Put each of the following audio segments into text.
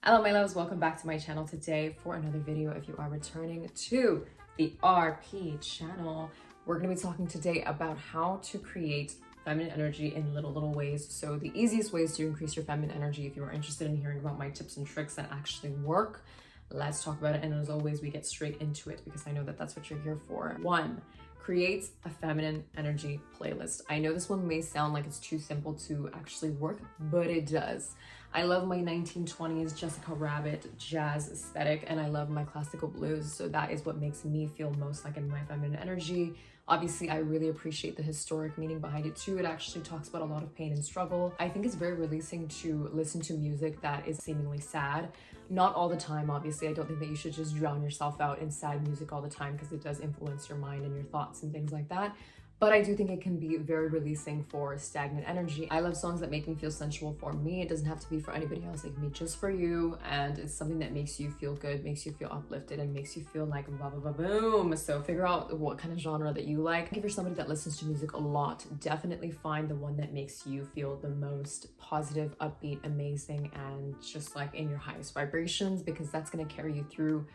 Hello my loves, welcome back to my channel today for another video. If you are returning to the RP channel, we're going to be talking today about how to create feminine energy in little ways. So the easiest ways to increase your feminine energy. If you are interested in hearing about my tips and tricks that actually work, let's talk about it. And as always, we get straight into it because I know that that's what you're here for. 1. Create a feminine energy playlist. I know this one may sound like it's too simple to actually work, but it does. I love my 1920s Jessica Rabbit jazz aesthetic, and I love my classical blues. So that is what makes me feel most like in my feminine energy. Obviously, I really appreciate the historic meaning behind it too. It actually talks about a lot of pain and struggle. I think it's very releasing to listen to music that is seemingly sad. Not all the time, obviously. I don't think that you should just drown yourself out in sad music all the time because it does influence your mind and your thoughts and things like that. But I do think it can be very releasing for stagnant energy. I love songs that make me feel sensual for me. It doesn't have to be for anybody else. It can be just for you. And it's something that makes you feel good, makes you feel uplifted, and makes you feel like blah, blah, blah, boom. So figure out what kind of genre that you like. If you're somebody that listens to music a lot, definitely find the one that makes you feel the most positive, upbeat, amazing, and just like in your highest vibrations, because that's gonna carry you through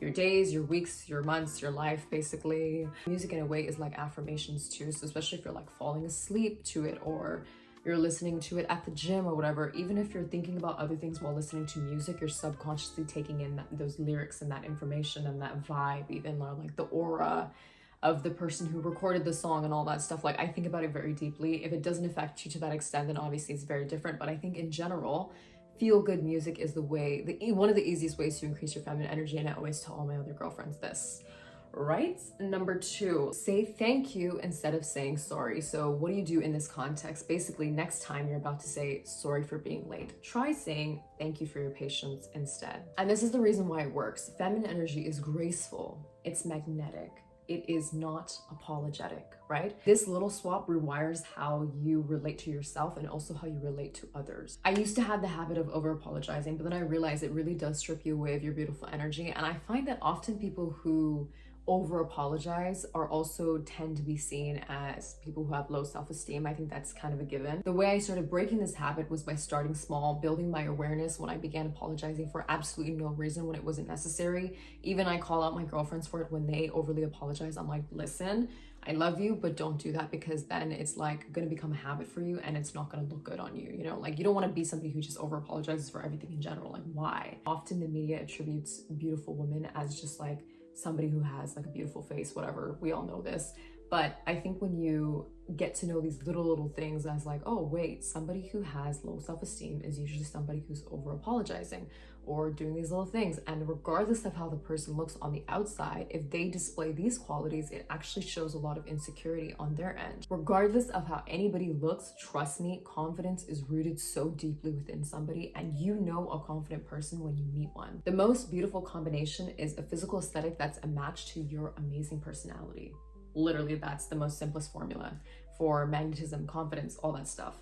your days, your weeks, your months, your life, basically. Music in a way is like affirmations too. So especially if you're like falling asleep to it, or you're listening to it at the gym or whatever, even if you're thinking about other things while listening to music, you're subconsciously taking in those lyrics and that information and that vibe, even like the aura of the person who recorded the song and all that stuff. Like, I think about it very deeply. If it doesn't affect you to that extent, then obviously it's very different. But I think in general, feel-good music is one of the easiest ways to increase your feminine energy, and I always tell all my other girlfriends this. Right? Number 2, say thank you instead of saying sorry. So what do you do in this context? Basically, next time you're about to say sorry for being late, try saying thank you for your patience instead. And this is the reason why it works. Feminine energy is graceful, it's magnetic. It is not apologetic, right? This little swap rewires how you relate to yourself and also how you relate to others. I used to have the habit of over apologizing, but then I realized it really does strip you away of your beautiful energy. And I find that often people who over apologize are also tend to be seen as people who have low self-esteem. I think that's kind of a given. The way I started breaking this habit was by starting small, building my awareness when I began apologizing for absolutely no reason when it wasn't necessary. Even I call out my girlfriends for it when they overly apologize. I'm like, listen, I love you, but don't do that, because then it's like gonna become a habit for you and it's not gonna look good on you. You know, like, you don't want to be somebody who just over apologizes for everything in general. Like, why? Often the media attributes beautiful women as just like somebody who has like a beautiful face, whatever. We all know this. But I think when you get to know these little things as like, oh wait, somebody who has low self-esteem is usually somebody who's over apologizing or doing these little things. And regardless of how the person looks on the outside, if they display these qualities, it actually shows a lot of insecurity on their end. Regardless of how anybody looks, trust me, confidence is rooted so deeply within somebody, and you know a confident person when you meet one. The most beautiful combination is a physical aesthetic that's a match to your amazing personality. Literally, that's the most simplest formula for magnetism, confidence, all that stuff.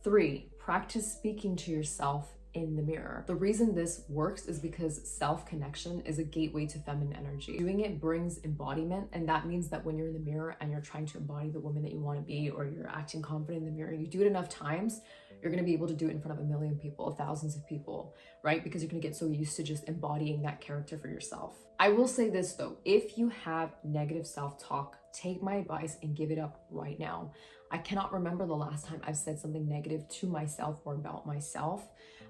3, practice speaking to yourself in the mirror. The reason this works is because self-connection is a gateway to feminine energy. Doing it brings embodiment, and that means that when you're in the mirror and you're trying to embody the woman that you want to be, or you're acting confident in the mirror, you do it enough times, you're going to be able to do it in front of a million people, thousands of people, right? Because you're going to get so used to just embodying that character for yourself. I will say this though, if you have negative self-talk, take my advice and give it up right now. I cannot remember the last time I've said something negative to myself or about myself,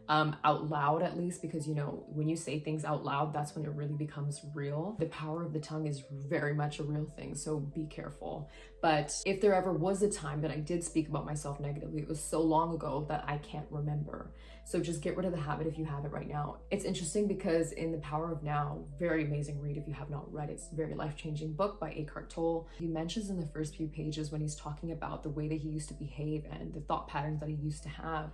out loud at least, because you know, when you say things out loud, that's when it really becomes real. The power of the tongue is very much a real thing, so be careful. But if there ever was a time that I did speak about myself negatively, it was so long ago that I can't remember. So just get rid of the habit if you have it right now. It's interesting because in The Power of Now, very amazing read if you have not read it. It's a very life-changing book by Eckhart Tolle. He mentions in the first few pages when he's talking about the way that he used to behave and the thought patterns that he used to have,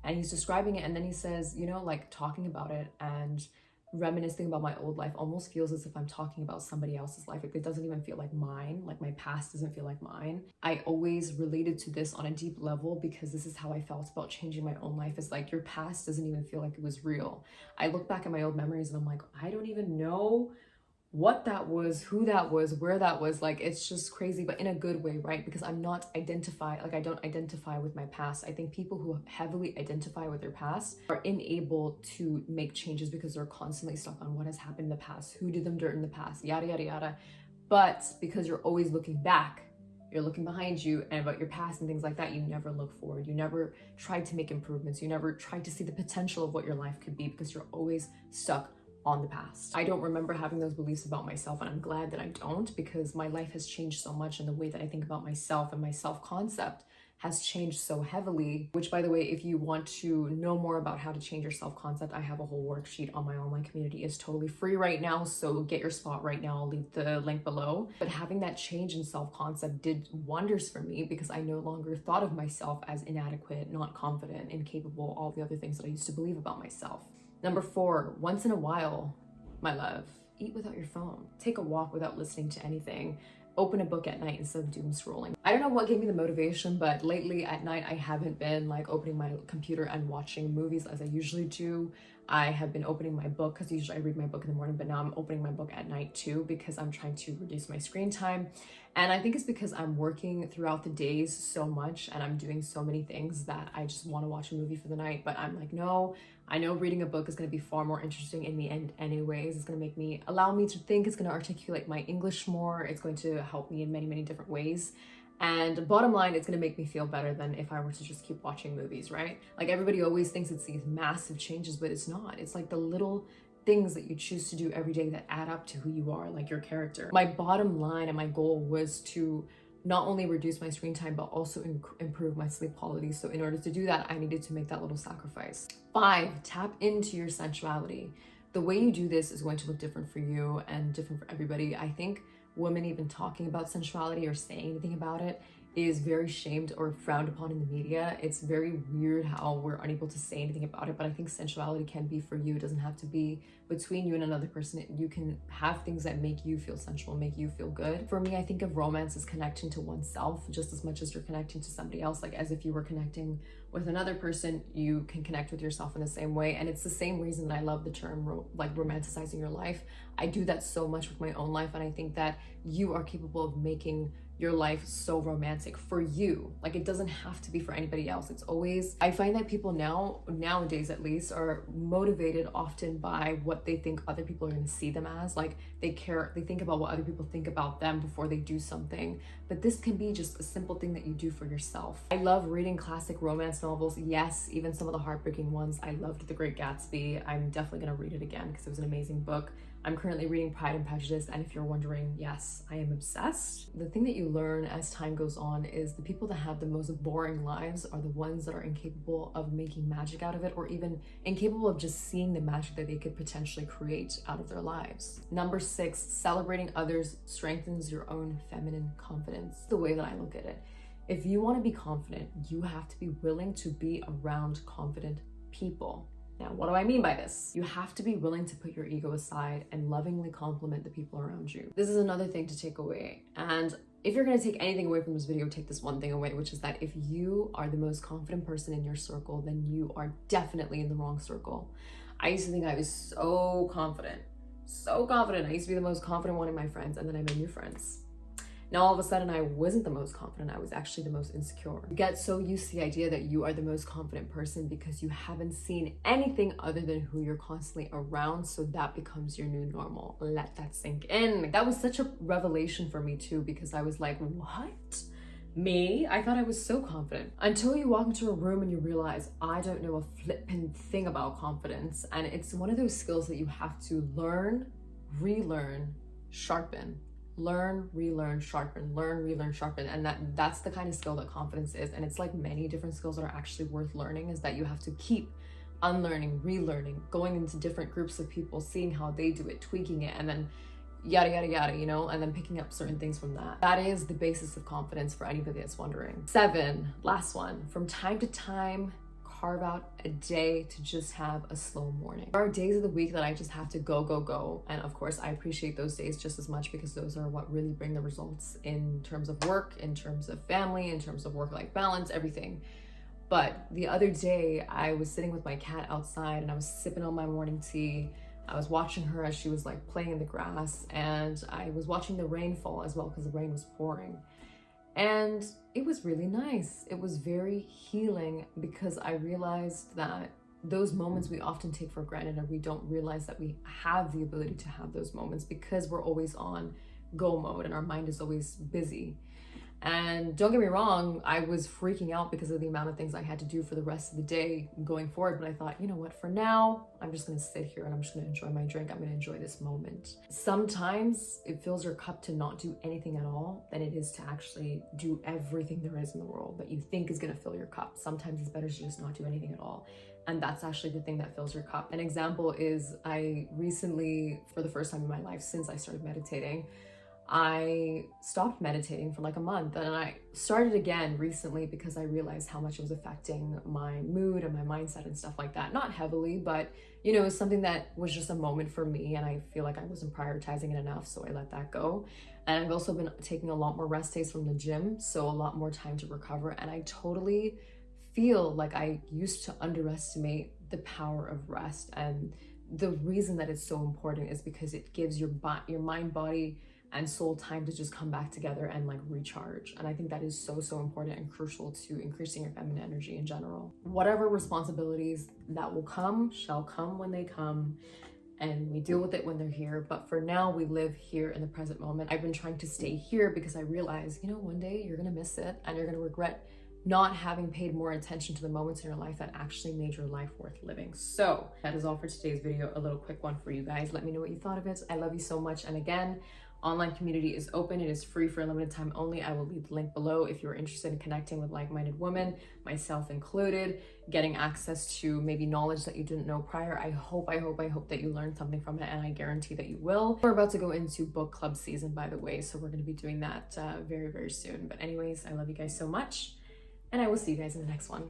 and he's describing it, and then he says, you know, like, talking about it and reminiscing about my old life almost feels as if I'm talking about somebody else's life. Like, it doesn't even feel like mine. Like, my past doesn't feel like mine. I always related to this on a deep level because this is how I felt about changing my own life. It's like your past doesn't even feel like it was real. I look back at my old memories and I'm like, I don't even know what that was, who that was, where that was. Like, it's just crazy, but in a good way, right? Because I'm not I don't identify with my past. I think people who heavily identify with their past are unable to make changes because they're constantly stuck on what has happened in the past, who did them dirt in the past, yada, yada, yada. But because you're always looking back, you're looking behind you and about your past and things like that, you never look forward. You never try to make improvements. You never try to see the potential of what your life could be because you're always stuck on the past. I don't remember having those beliefs about myself, and I'm glad that I don't, because my life has changed so much, and the way that I think about myself and my self-concept has changed so heavily. Which, by the way, if you want to know more about how to change your self-concept, I have a whole worksheet on my online community. It's totally free right now, so get your spot right now. I'll leave the link below. But having that change in self-concept did wonders for me, because I no longer thought of myself as inadequate, not confident, incapable, all the other things that I used to believe about myself. Number 4, once in a while, my love, eat without your phone. Take a walk without listening to anything. Open a book at night instead of doom scrolling. I don't know what gave me the motivation, but lately at night I haven't been like opening my computer and watching movies as I usually do. I have been opening my book, because usually I read my book in the morning, but now I'm opening my book at night too, because I'm trying to reduce my screen time. And I think it's because I'm working throughout the days so much and I'm doing so many things that I just want to watch a movie for the night. But I'm like, no, I know reading a book is going to be far more interesting in the end anyways. It's going to make me, allow me to think, it's going to articulate my English more. It's going to help me in many, many different ways. And bottom line, it's going to make me feel better than if I were to just keep watching movies, right? Like, everybody always thinks it's these massive changes, but it's not. It's like the little things that you choose to do every day that add up to who you are, like your character. My bottom line and my goal was to not only reduce my screen time, but also improve my sleep quality. So in order to do that, I needed to make that little sacrifice. 5, tap into your sensuality. The way you do this is going to look different for you and different for everybody. I think women even talking about sensuality or saying anything about it is very shamed or frowned upon in the media. It's very weird how we're unable to say anything about it, but I think sensuality can be for you. It doesn't have to be between you and another person. You can have things that make you feel sensual, make you feel good. For me, I think of romance as connecting to oneself just as much as you're connecting to somebody else. Like, as if you were connecting with another person, you can connect with yourself in the same way. And it's the same reason that I love the term like romanticizing your life. I do that so much with my own life, and I think that you are capable of making your life so romantic for you. Like, it doesn't have to be for anybody else. It's always, I find that people nowadays at least, are motivated often by what they think other people are going to see them as. Like, they think about what other people think about them before they do something. But this can be just a simple thing that you do for yourself. I love reading classic romance novels. Yes, even some of the heartbreaking ones. I loved The Great Gatsby. I'm definitely going to read it again because it was an amazing book. I'm currently reading Pride and Prejudice, and if you're wondering, yes, I am obsessed. The thing that you learn as time goes on is the people that have the most boring lives are the ones that are incapable of making magic out of it, or even incapable of just seeing the magic that they could potentially create out of their lives. Number 6, celebrating others strengthens your own feminine confidence. The way that I look at it. If you want to be confident, you have to be willing to be around confident people. Now, what do I mean by this? You have to be willing to put your ego aside and lovingly compliment the people around you. This is another thing to take away. And if you're going to take anything away from this video, take this one thing away, which is that if you are the most confident person in your circle, then you are definitely in the wrong circle. I used to think I was so confident. I used to be the most confident one in my friends, and then I made new friends. Now, all of a sudden, I wasn't the most confident. I was actually the most insecure. You get so used to the idea that you are the most confident person because you haven't seen anything other than who you're constantly around. So that becomes your new normal. Let that sink in. That was such a revelation for me too, because I was like, what? Me? I thought I was so confident. Until you walk into a room and you realize, I don't know a flippin' thing about confidence. And it's one of those skills that you have to learn, relearn, sharpen. Learn, relearn, sharpen, learn, relearn, sharpen. And that's the kind of skill that confidence is. And it's like many different skills that are actually worth learning, is that you have to keep unlearning, relearning, going into different groups of people, seeing how they do it, tweaking it, and then yada, yada, yada, you know, and then picking up certain things from that. That is the basis of confidence for anybody that's wondering. 7, last one, from time to time, carve out a day to just have a slow morning. There are days of the week that I just have to go. And of course, I appreciate those days just as much because those are what really bring the results in terms of work, in terms of family, in terms of work-life balance, everything. But the other day I was sitting with my cat outside and I was sipping on my morning tea. I was watching her as she was like playing in the grass, and I was watching the rain fall as well because the rain was pouring. And it was really nice. It was very healing because I realized that those moments we often take for granted, and we don't realize that we have the ability to have those moments because we're always on go mode and our mind is always busy. And don't get me wrong, I was freaking out because of the amount of things I had to do for the rest of the day going forward. But I thought, you know what, for now, I'm just gonna sit here and I'm just gonna enjoy my drink. I'm gonna enjoy this moment. Sometimes it fills your cup to not do anything at all than it is to actually do everything there is in the world that you think is gonna fill your cup. Sometimes it's better to just not do anything at all. And that's actually the thing that fills your cup. An example is I recently, for the first time in my life since I started meditating, I stopped meditating for like a month, and I started again recently because I realized how much it was affecting my mood and my mindset and stuff like that. Not heavily, but you know, it was something that was just a moment for me, and I feel like I wasn't prioritizing it enough, so I let that go. And I've also been taking a lot more rest days from the gym, so a lot more time to recover, and I totally feel like I used to underestimate the power of rest. And the reason that it's so important is because it gives your mind, body, and soul time to just come back together and like recharge. And I think that is so important and crucial to increasing your feminine energy in general. Whatever responsibilities that will come shall come when they come, and we deal with it when they're here. But for now, we live here in the present moment. I've been trying to stay here because I realize, you know, one day you're gonna miss it and you're gonna regret not having paid more attention to the moments in your life that actually made your life worth living. So that is all for today's video. A little quick one for you guys. Let me know what you thought of it. I love you so much. And again, online community is open. It is free for a limited time only. I will leave the link below if you're interested in connecting with like-minded women, myself included, getting access to maybe knowledge that you didn't know prior. I hope that you learned something from it, and I guarantee that you will. We're about to go into book club season, by the way, so we're going to be doing that very soon. But anyways, I love you guys so much, and I will see you guys in the next one.